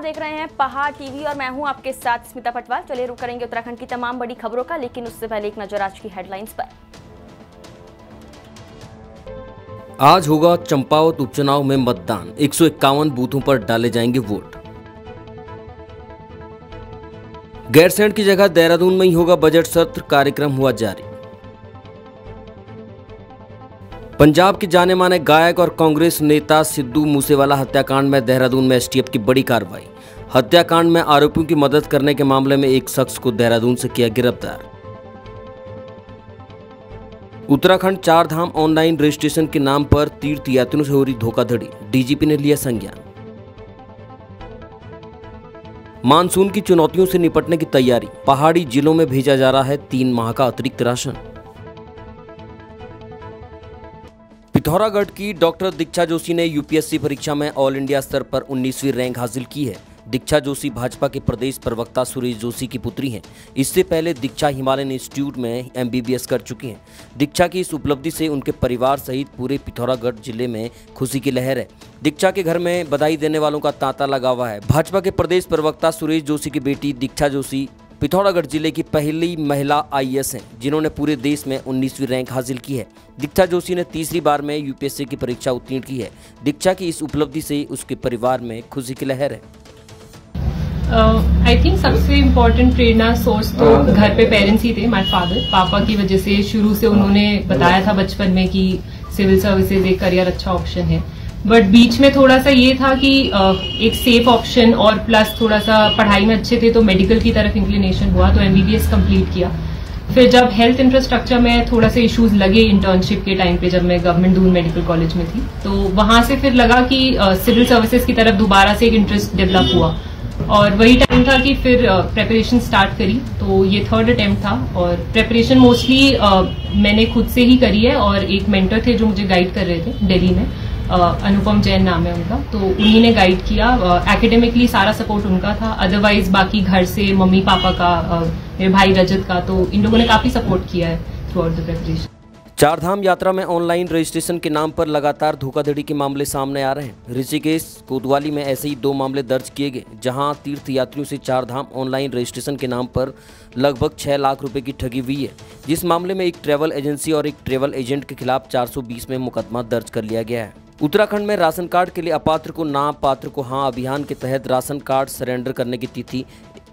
देख रहे हैं पहाड़ टीवी और मैं हूं आपके साथ स्मिता पटवाल। चलिए रुक करेंगे उत्तराखंड की तमाम बड़ी खबरों का, लेकिन उससे पहले एक नजर आज की हेडलाइंस पर। आज होगा चंपावत उपचुनाव में मतदान, 151 बूथों पर डाले जाएंगे वोट। गैरसैंण की जगह देहरादून में ही होगा बजट सत्र, कार्यक्रम हुआ जारी। पंजाब के जाने माने गायक और कांग्रेस नेता सिद्धू मूसेवाला हत्याकांड में देहरादून में एसटीएफ की बड़ी कार्रवाई। हत्याकांड में आरोपियों की मदद करने के मामले में एक शख्स को देहरादून से किया गिरफ्तार। उत्तराखंड चार धाम ऑनलाइन रजिस्ट्रेशन के नाम पर तीर्थ यात्रियों से हो रही धोखाधड़ी, डीजीपी ने लिया संज्ञान। मानसून की चुनौतियों से निपटने की तैयारी, पहाड़ी जिलों में भेजा जा रहा है 3 माह का अतिरिक्त राशन। पिथौरागढ़ की डॉक्टर दीक्षा जोशी ने यूपीएससी परीक्षा में ऑल इंडिया स्तर पर 19वीं रैंक हासिल की है। दीक्षा जोशी भाजपा के प्रदेश प्रवक्ता सुरेश जोशी की पुत्री हैं। इससे पहले दीक्षा हिमालयन इंस्टीट्यूट में एमबीबीएस कर चुकी हैं। दीक्षा की इस उपलब्धि से उनके परिवार सहित पूरे पिथौरागढ़ जिले में खुशी की लहर है। दीक्षा के घर में बधाई देने वालों का तांता लगा हुआ है। भाजपा के प्रदेश प्रवक्ता सुरेश जोशी की बेटी दीक्षा जोशी पिथौरागढ़ जिले की पहली महिला आईएएस हैं, जिन्होंने पूरे देश में 19वीं रैंक हासिल की है। दीक्षा जोशी ने तीसरी बार में यूपीएससी की परीक्षा उत्तीर्ण की है। दीक्षा की इस उपलब्धि से उसके परिवार में खुशी की लहर है। आई थिंक सबसे इम्पोर्टेंट प्रेरणा सोर्स तो घर पे पेरेंट्स ही थे। माय फादर, पापा की वजह से शुरू से उन्होंने बताया था बचपन में कि सिविल सर्विसेज एक करियर अच्छा ऑप्शन है, बट बीच में थोड़ा सा ये था कि एक सेफ ऑप्शन और प्लस थोड़ा सा पढ़ाई में अच्छे थे तो मेडिकल की तरफ इंक्लिनेशन हुआ, तो एमबीबीएस कंप्लीट किया। फिर जब हेल्थ इंफ्रास्ट्रक्चर में थोड़ा सा इश्यूज लगे इंटर्नशिप के टाइम पे, जब मैं गवर्नमेंट दून मेडिकल कॉलेज में थी, तो वहां से फिर लगा कि सिविल सर्विसेज की तरफ दोबारा से एक इंटरेस्ट डेवलप हुआ और वही टाइम था कि फिर प्रेपरेशन स्टार्ट करी। तो ये 3rd अटेम्प्ट था और प्रेपरेशन मोस्टली मैंने खुद से ही करी है और एक मेंटर थे जो मुझे गाइड कर रहे थे दिल्ली में, अनुपम जैन नाम है उनका, तो उन्हीं ने गाइड किया। एकेडमिकली सारा सपोर्ट उनका था, अदरवाइज बाकी घर से मम्मी पापा का, मेरे भाई रजत का, तो इन लोगों ने काफी सपोर्ट किया है through out the preparation. Chardham यात्रा में ऑनलाइन रजिस्ट्रेशन के नाम पर लगातार धोखाधड़ी के मामले सामने आ रहे हैं। ऋषिकेश कोतवाली में ऐसे ही 2 मामले दर्ज किए गए, जहां तीर्थ यात्रियों से चारधाम ऑनलाइन रजिस्ट्रेशन के नाम पर लगभग 6 लाख रुपए की ठगी हुई है। जिस मामले में एक ट्रैवल एजेंसी और एक ट्रैवल एजेंट के खिलाफ 420 में मुकदमा दर्ज कर लिया गया है। उत्तराखंड में राशन कार्ड के लिए अपात्र को ना, पात्र को हाँ अभियान के तहत राशन कार्ड सरेंडर करने की तिथि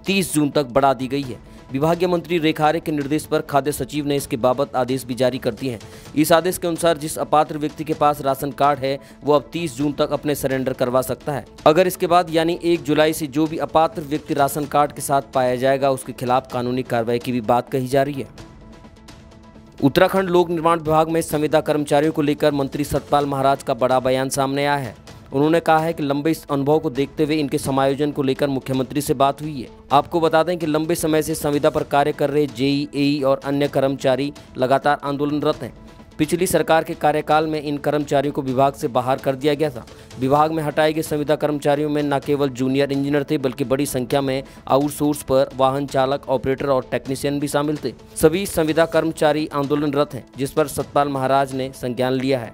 30 जून तक बढ़ा दी गई है। विभागीय मंत्री रेखा आर्य के निर्देश पर खाद्य सचिव ने इसके बाबत आदेश भी जारी कर दिए हैं। इस आदेश के अनुसार जिस अपात्र व्यक्ति के पास राशन कार्ड है वो अब 30 जून तक अपने सरेंडर करवा सकता है। अगर इसके बाद यानी 1 जुलाई से जो भी अपात्र व्यक्ति राशन कार्ड के साथ पाया जाएगा उसके खिलाफ कानूनी कार्रवाई की भी बात कही जा रही है। उत्तराखंड लोक निर्माण विभाग में संविदा कर्मचारियों को लेकर मंत्री सतपाल महाराज का बड़ा बयान सामने आया है। उन्होंने कहा है कि लंबे इस अनुभव को देखते हुए इनके समायोजन को लेकर मुख्यमंत्री से बात हुई है। आपको बता दें कि लंबे समय से संविदा पर कार्य कर रहे जेई, एई और अन्य कर्मचारी लगातार आंदोलनरत हैं। पिछली सरकार के कार्यकाल में इन कर्मचारियों को विभाग से बाहर कर दिया गया था। विभाग में हटाए गए संविदा कर्मचारियों में न केवल जूनियर इंजीनियर थे, बल्कि बड़ी संख्या में आउटसोर्स पर वाहन चालक, ऑपरेटर और टेक्नीशियन भी शामिल थे। सभी संविदा कर्मचारी आंदोलनरत हैं, जिस पर सतपाल महाराज ने संज्ञान लिया है।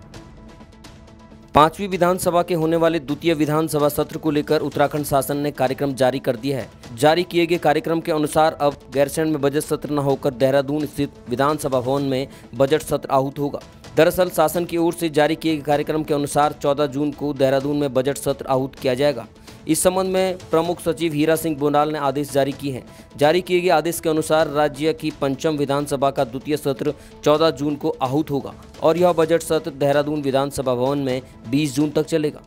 5वीं विधानसभा के होने वाले द्वितीय विधानसभा सत्र को लेकर उत्तराखंड शासन ने कार्यक्रम जारी कर दिया है। जारी किए गए कार्यक्रम के अनुसार अब गैरसैंण में बजट सत्र न होकर देहरादून स्थित विधानसभा भवन में बजट सत्र आहूत होगा। दरअसल शासन की ओर से जारी किए गए कार्यक्रम के अनुसार 14 जून को देहरादून में बजट सत्र आहूत किया जाएगा। इस संबंध में प्रमुख सचिव हीरा सिंह बोनाल ने आदेश जारी किए हैं। जारी किए गए आदेश के अनुसार राज्य की 5वीं विधानसभा का द्वितीय सत्र 14 जून को आहूत होगा और यह बजट सत्र देहरादून विधानसभा भवन में 20 जून तक चलेगा।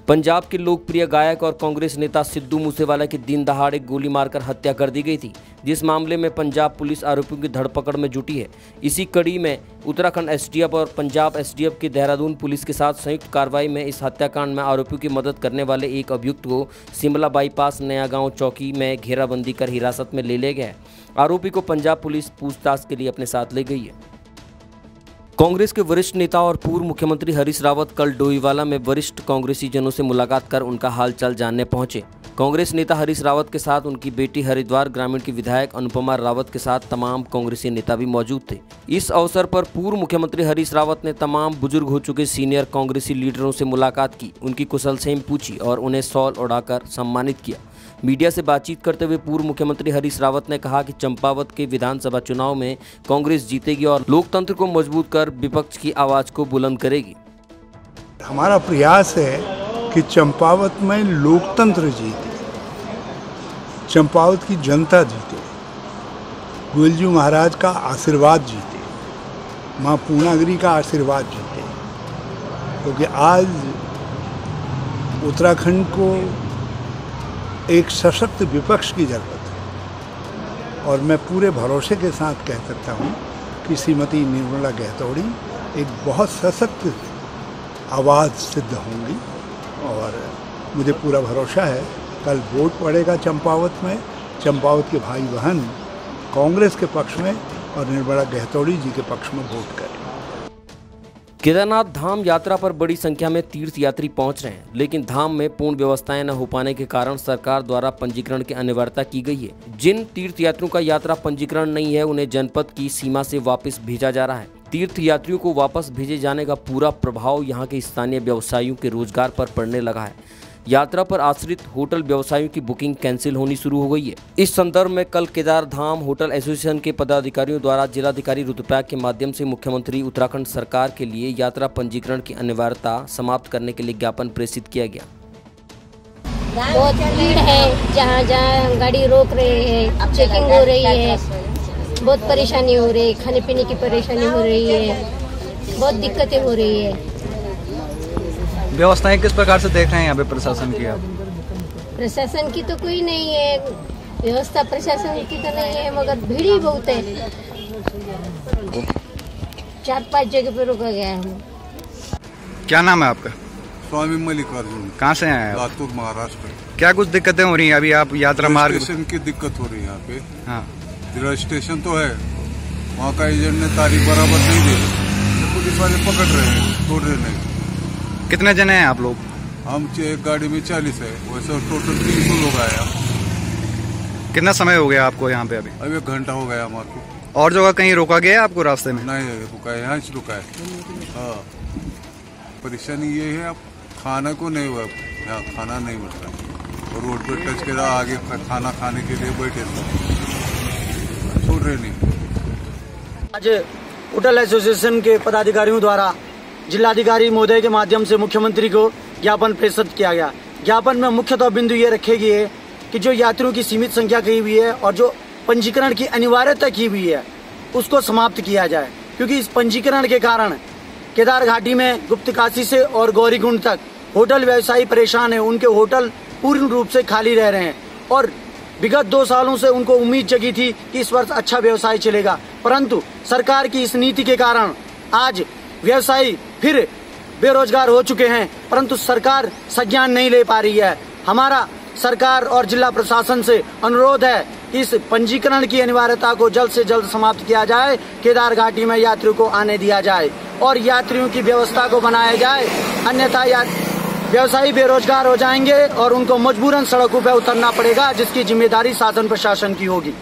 पंजाब के लोकप्रिय गायक और कांग्रेस नेता सिद्धू मूसेवाला की दिन दहाड़े गोली मारकर हत्या कर दी गई थी, जिस मामले में पंजाब पुलिस आरोपियों की धरपकड़ में जुटी है। इसी कड़ी में उत्तराखंड एसटीएफ और पंजाब एसटीएफ की देहरादून पुलिस के साथ संयुक्त कार्रवाई में इस हत्याकांड में आरोपियों की मदद करने वाले एक अभियुक्त को शिमला बाईपास नया गांव चौकी में घेराबंदी कर हिरासत में ले लिया गया है। आरोपी को पंजाब पुलिस पूछताछ के लिए अपने साथ ले गई है। कांग्रेस के वरिष्ठ नेता और पूर्व मुख्यमंत्री हरीश रावत कल डोईवाला में वरिष्ठ कांग्रेसी जनों से मुलाकात कर उनका हालचाल जानने पहुंचे। कांग्रेस नेता हरीश रावत के साथ उनकी बेटी हरिद्वार ग्रामीण की विधायक अनुपमा रावत के साथ तमाम कांग्रेसी नेता भी मौजूद थे। इस अवसर पर पूर्व मुख्यमंत्री हरीश रावत ने तमाम बुजुर्ग हो चुके सीनियर कांग्रेसी लीडरों से मुलाकात की, उनकी कुशलक्षेम पूछी और उन्हें शॉल ओढ़ाकर सम्मानित किया। मीडिया से बातचीत करते हुए पूर्व मुख्यमंत्री हरीश रावत ने कहा कि चंपावत के विधानसभा चुनाव में कांग्रेस जीतेगी और लोकतंत्र को मजबूत कर विपक्ष की आवाज को बुलंद करेगी। हमारा प्रयास है कि चंपावत में लोकतंत्र जीते, चंपावत की जनता जीते, गोविलजी महाराज का आशीर्वाद जीते, माँ पूर्णागिरी का आशीर्वाद जीते, क्योंकि आज उत्तराखंड को एक सशक्त विपक्ष की जरूरत है और मैं पूरे भरोसे के साथ कह सकता हूँ कि श्रीमती निर्मला गहतोड़ी एक बहुत सशक्त आवाज़ सिद्ध होंगी और मुझे पूरा भरोसा है कल वोट पड़ेगा चंपावत में, चंपावत के भाई बहन कांग्रेस के पक्ष में और निर्मला गहतोड़ी जी के पक्ष में वोट करें। केदारनाथ धाम यात्रा पर बड़ी संख्या में तीर्थयात्री पहुंच रहे हैं, लेकिन धाम में पूर्ण व्यवस्थाएं न हो पाने के कारण सरकार द्वारा पंजीकरण की अनिवार्यता की गई है। जिन तीर्थयात्रियों का यात्रा पंजीकरण नहीं है उन्हें जनपद की सीमा से वापस भेजा जा रहा है। तीर्थयात्रियों को वापस भेजे जाने का पूरा प्रभाव यहां के स्थानीय व्यवसायियों के रोजगार पर पड़ने लगा है। यात्रा पर आश्रित होटल व्यवसायियों की बुकिंग कैंसिल होनी शुरू हो गई है। इस संदर्भ में कल केदार धाम होटल एसोसिएशन के पदाधिकारियों द्वारा जिलाधिकारी रुद्रप्रयाग के माध्यम से मुख्यमंत्री उत्तराखंड सरकार के लिए यात्रा पंजीकरण की अनिवार्यता समाप्त करने के लिए ज्ञापन प्रेषित किया गया। बहुत भीड़ है, जहाँ जहाँ गाड़ी रोक रहे हैं, चेकिंग हो रही है, बहुत परेशानी हो रही है, खाने पीने की परेशानी हो रही है, बहुत दिक्कतें हो रही है। व्यवस्थाएं किस प्रकार से देख रहे हैं यहाँ पे प्रशासन की? आप प्रशासन की तो कोई नहीं है व्यवस्था, प्रशासन की तो नहीं है, मगर भीड़ ही बहुत है। 4-5 जगह पे रोका गया है। क्या नाम है आपका? स्वामी मल्लिकार्जुन। कहाँ से आए हैं? लातूर, महाराष्ट्र। क्या कुछ दिक्कतें हो रही हैं अभी? आप यात्रा मार्ग स्टेशन की दिक्कत हो रही है यहाँ पे। हाँ, स्टेशन तो है, वहाँ का एजेंट ने तारीख बराबर नहीं दी, पुलिस वाले पकड़ रहे हैं, छोड़ रहे नहीं। कितने जने हैं आप लोग? हम एक गाड़ी में 40 है, वैसे टोटल 300 लोग आए। कितना समय हो गया आपको यहाँ पे? अभी 1 घंटा हो गया हमारे को। और जगह कहीं रोका गया आपको रास्ते में? नहीं रुका है, यहाँ से रुका है। हाँ, परेशानी ये है, अब खाना को नहीं हुआ, यहाँ खाना नहीं मिलता और रोड पे टच करा, आगे खाना खाने के लिए बैठे छोड़ रहे नहीं। आज होटल एसोसिएशन के पदाधिकारियों द्वारा जिलाधिकारी महोदय के माध्यम से मुख्यमंत्री को ज्ञापन प्रेषित किया गया। ज्ञापन में मुख्यतः बिंदु ये रखे गए कि जो यात्रियों की सीमित संख्या की हुई है और जो पंजीकरण की अनिवार्यता की हुई है उसको समाप्त किया जाए, क्योंकि इस पंजीकरण के कारण केदार घाटी में गुप्तकाशी से और गौरीकुंड तक होटल व्यवसायी परेशान है। उनके होटल पूर्ण रूप से खाली रह रहे हैं और विगत 2 सालों से उनको उम्मीद जगी थी कि इस वर्ष अच्छा व्यवसाय चलेगा, परंतु सरकार की इस नीति के कारण आज व्यवसायी फिर बेरोजगार हो चुके हैं, परंतु सरकार संज्ञान नहीं ले पा रही है। हमारा सरकार और जिला प्रशासन से अनुरोध है कि इस पंजीकरण की अनिवार्यता को जल्द से जल्द समाप्त किया जाए, केदार घाटी में यात्रियों को आने दिया जाए और यात्रियों की व्यवस्था को बनाया जाए, अन्यथा व्यवसायी बेरोजगार हो जाएंगे और उनको मजबूरन सड़कों पर उतरना पड़ेगा, जिसकी जिम्मेदारी शासन प्रशासन की होगी।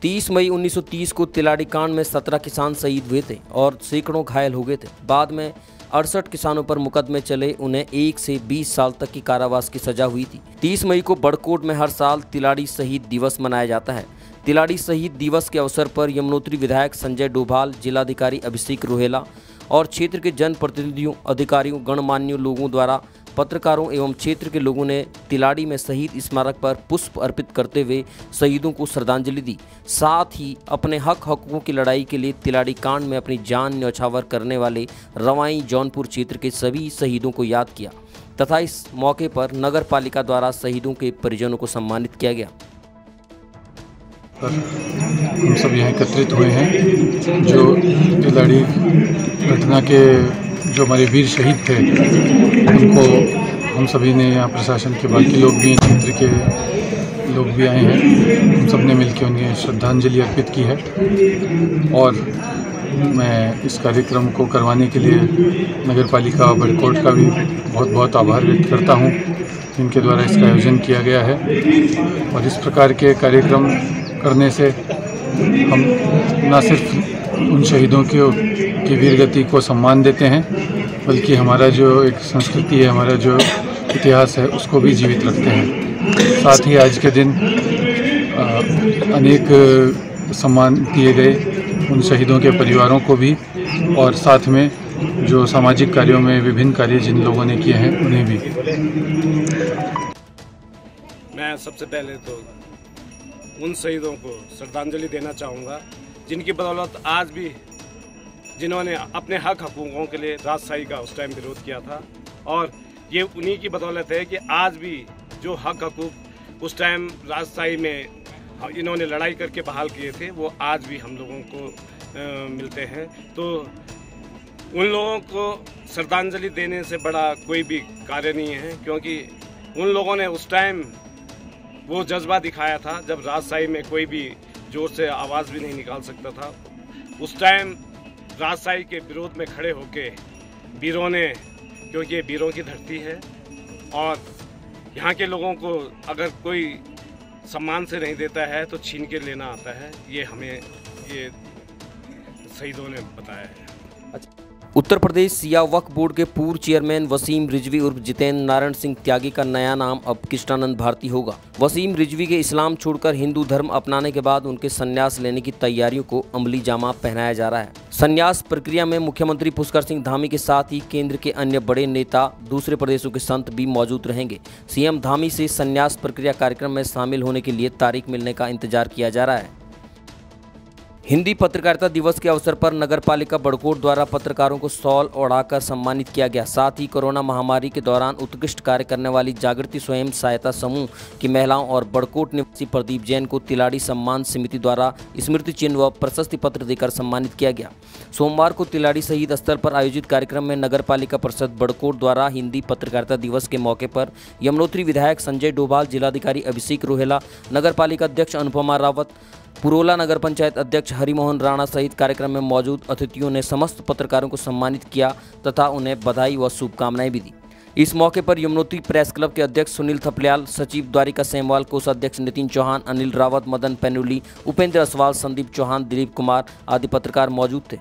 30 मई 1930 को तिलाड़ी कांड में 17 किसान शहीद हुए थे और सैकड़ों घायल हो गए थे। बाद में 68 किसानों पर मुकदमे चले, उन्हें 1 से 20 साल तक की कारावास की सजा हुई थी। 30 मई को बड़कोट में हर साल तिलाड़ी शहीद दिवस मनाया जाता है। तिलाड़ी शहीद दिवस के अवसर पर यमुनोत्री विधायक संजय डोभाल, जिलाधिकारी अभिषेक रोहेला और क्षेत्र के जनप्रतिनिधियों, अधिकारियों, गणमान्य लोगों द्वारा पत्रकारों एवं क्षेत्र के लोगों ने तिलाड़ी में शहीद स्मारक पर पुष्प अर्पित करते हुए शहीदों को श्रद्धांजलि दी। साथ ही अपने हकों की लड़ाई के लिए तिलाड़ी कांड में अपनी जान न्यौछावर करने वाले रवाई जौनपुर क्षेत्र के सभी शहीदों को याद किया तथा इस मौके पर नगर पालिका द्वारा शहीदों के परिजनों को सम्मानित किया गया। हम सब यहाँ एकत्रित हुए हैं। जो तिलाड़ी घटना के जो हमारे वीर शहीद थे उनको हम सभी ने, यहाँ प्रशासन के बाकी लोग भी, क्षेत्र के लोग भी आए हैं, हम सब ने मिलकर उन्हें श्रद्धांजलि अर्पित की है और मैं इस कार्यक्रम को करवाने के लिए नगर पालिका बड़कोट का भी बहुत बहुत आभार व्यक्त करता हूँ, जिनके द्वारा इसका आयोजन किया गया है। और इस प्रकार के कार्यक्रम करने से हम न सिर्फ उन शहीदों की वीरगति को सम्मान देते हैं, बल्कि हमारा जो एक संस्कृति है, हमारा जो इतिहास है, उसको भी जीवित रखते हैं। साथ ही आज के दिन अनेक सम्मान दिए गए उन शहीदों के परिवारों को भी, और साथ में जो सामाजिक कार्यों में विभिन्न कार्य जिन लोगों ने किए हैं उन्हें भी। मैं सबसे पहले तो उन शहीदों को श्रद्धांजलि देना चाहूँगा जिनकी बदौलत आज भी जिन्होंने अपने हक हकूक़ों के लिए राजशाही का उस टाइम विरोध किया था, और ये उन्हीं की बदौलत है कि आज भी जो हक हकूक़ उस टाइम राजशाही में इन्होंने लड़ाई करके बहाल किए थे, वो आज भी हम लोगों को मिलते हैं। तो उन लोगों को श्रद्धांजलि देने से बड़ा कोई भी कार्य नहीं है, क्योंकि उन लोगों ने उस टाइम वो जज्बा दिखाया था जब राजशाही में कोई भी जोर से आवाज़ भी नहीं निकाल सकता था। उस टाइम राजशाही के विरोध में खड़े होके वीरों ने, क्योंकि ये वीरों की धरती है और यहाँ के लोगों को अगर कोई सम्मान से नहीं देता है तो छीन के लेना आता है, ये हमें ये शहीदों ने बताया है। उत्तर प्रदेश सिया वक्फ बोर्ड के पूर्व चेयरमैन वसीम रिजवी उर्फ जितेंद्र नारायण सिंह त्यागी का नया नाम अब कृष्णानंद भारती होगा। वसीम रिजवी के इस्लाम छोड़कर हिंदू धर्म अपनाने के बाद उनके संन्यास लेने की तैयारियों को अमली जामा पहनाया जा रहा है। संन्यास प्रक्रिया में मुख्यमंत्री पुष्कर सिंह धामी के साथ ही केंद्र के अन्य बड़े नेता, दूसरे प्रदेशों के संत भी मौजूद रहेंगे। सीएम धामी से संन्यास प्रक्रिया कार्यक्रम में शामिल होने के लिए तारीख मिलने का इंतजार किया जा रहा है। हिंदी पत्रकारिता दिवस के अवसर पर नगर पालिका बड़कोट द्वारा पत्रकारों को शॉल ओढ़ाकर सम्मानित किया गया। साथ ही कोरोना महामारी के दौरान उत्कृष्ट कार्य करने वाली जागृति स्वयं सहायता समूह की महिलाओं और बड़कोट निवासी प्रदीप जैन को तिलाड़ी सम्मान समिति द्वारा स्मृति चिन्ह व प्रशस्ति पत्र देकर सम्मानित किया गया। सोमवार को तिलाड़ी शहीद स्थल पर आयोजित कार्यक्रम में नगर पालिका परिषद बड़कोट द्वारा हिंदी पत्रकारिता दिवस के मौके पर यमुनोत्री विधायक संजय डोभाल, जिलाधिकारी अभिषेक रोहेला, नगर पालिका अध्यक्ष अनुपमा रावत, पुरोला नगर पंचायत अध्यक्ष हरिमोहन राणा सहित कार्यक्रम में मौजूद अतिथियों ने समस्त पत्रकारों को सम्मानित किया तथा उन्हें बधाई व शुभकामनाएं भी दी। इस मौके पर यमुनोत्री प्रेस क्लब के अध्यक्ष सुनील थपलियाल, सचिव द्वारिका सेमवाल, कोषाध्यक्ष नितिन चौहान, अनिल रावत, मदन पेनुली, उपेंद्र असवाल, संदीप चौहान, दिलीप कुमार आदि पत्रकार मौजूद थे।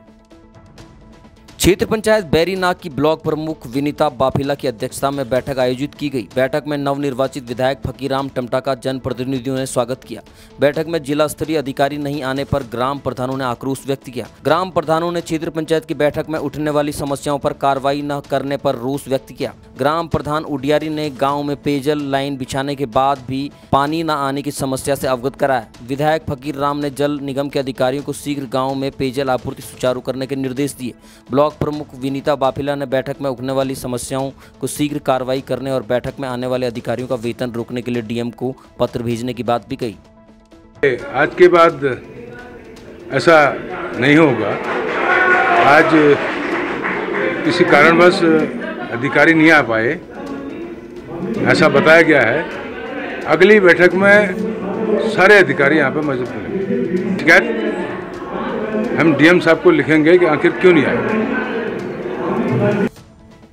क्षेत्र पंचायत बैरीनाग की ब्लॉक प्रमुख विनीता बाफिला की अध्यक्षता में बैठक आयोजित की गई। बैठक में नवनिर्वाचित विधायक फकीराम टमटा का जनप्रतिनिधियों ने स्वागत किया। बैठक में जिला स्तरीय अधिकारी नहीं आने पर ग्राम प्रधानों ने आक्रोश व्यक्त किया। ग्राम प्रधानों ने क्षेत्र पंचायत की बैठक में उठने वाली समस्याओं पर कार्रवाई न करने पर रोष व्यक्त किया। ग्राम प्रधान उडियारी ने गाँव में पेयजल लाइन बिछाने के बाद भी पानी न आने की समस्या से अवगत कराया। विधायक फकीर राम ने जल निगम के अधिकारियों को शीघ्र गाँव में पेयजल आपूर्ति सुचारू करने के निर्देश दिए। ब्लॉक प्रमुख विनीता बाफिला ने बैठक में उठने वाली समस्याओं को शीघ्र कार्रवाई करने और बैठक में आने वाले अधिकारियों का वेतन रोकने के लिए डीएम को पत्र भेजने की बात भी कही। आज के बाद ऐसा नहीं होगा। आज किसी कारणवश अधिकारी नहीं आ पाए, ऐसा बताया गया है। अगली बैठक में सारे अधिकारी यहाँ पे मौजूद होंगे। शिकायत हम डीएम साहब को लिखेंगे कि आखिर क्यों नहीं आए।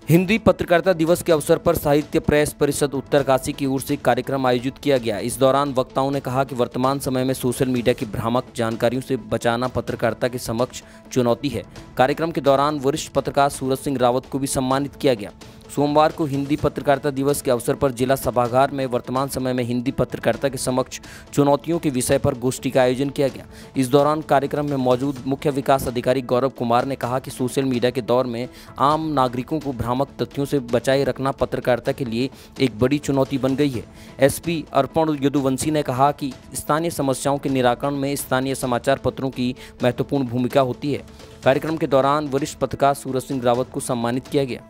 हिंदी पत्रकारिता दिवस के अवसर पर साहित्य प्रेस परिषद उत्तरकाशी की ओर से कार्यक्रम आयोजित किया गया। इस दौरान वक्ताओं ने कहा कि वर्तमान समय में सोशल मीडिया की भ्रामक जानकारियों से बचाना पत्रकारिता के समक्ष चुनौती है। कार्यक्रम के दौरान वरिष्ठ पत्रकार सूरज सिंह रावत को भी सम्मानित किया गया। सोमवार को हिंदी पत्रकारिता दिवस के अवसर पर जिला सभागार में वर्तमान समय में हिंदी पत्रकारिता के समक्ष चुनौतियों के विषय पर गोष्ठी का आयोजन किया गया। इस दौरान कार्यक्रम में मौजूद मुख्य विकास अधिकारी गौरव कुमार ने कहा कि सोशल मीडिया के दौर में आम नागरिकों को भ्रामक तथ्यों से बचाए रखना पत्रकारिता के लिए एक बड़ी चुनौती बन गई है। एसपी अर्पण यदुवंशी ने कहा कि स्थानीय समस्याओं के निराकरण में स्थानीय समाचार पत्रों की महत्वपूर्ण भूमिका होती है। कार्यक्रम के दौरान वरिष्ठ पत्रकार सूरज सिंह रावत को सम्मानित किया गया।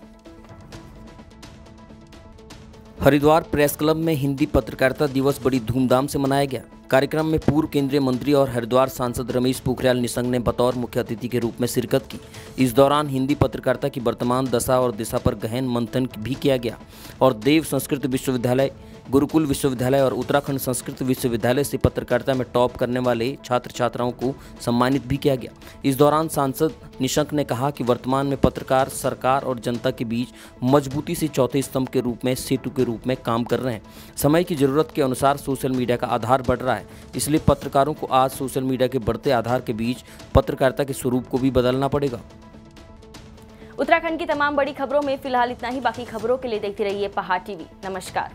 हरिद्वार प्रेस क्लब में हिंदी पत्रकारिता दिवस बड़ी धूमधाम से मनाया गया। कार्यक्रम में पूर्व केंद्रीय मंत्री और हरिद्वार सांसद रमेश पोखरियाल निशंक ने बतौर मुख्य अतिथि के रूप में शिरकत की। इस दौरान हिंदी पत्रकारिता की वर्तमान दशा और दिशा पर गहन मंथन भी किया गया और देव संस्कृत विश्वविद्यालय गुरुकुल विश्वविद्यालय और उत्तराखंड संस्कृत विश्वविद्यालय से पत्रकारिता में टॉप करने वाले छात्र छात्राओं को सम्मानित भी किया गया। इस दौरान सांसद निशंक ने कहा कि वर्तमान में पत्रकार सरकार और जनता के बीच मजबूती से चौथे स्तंभ के रूप में सेतु के रूप में काम कर रहे हैं। समय की जरूरत के अनुसार सोशल मीडिया का आधार बढ़ रहा है, इसलिए पत्रकारों को आज सोशल मीडिया के बढ़ते आधार के बीच पत्रकारिता के स्वरूप को भी बदलना पड़ेगा। उत्तराखंड की तमाम बड़ी खबरों में फिलहाल इतना ही। बाकी खबरों के लिए देखते रहिए पहाड़ टीवी। नमस्कार।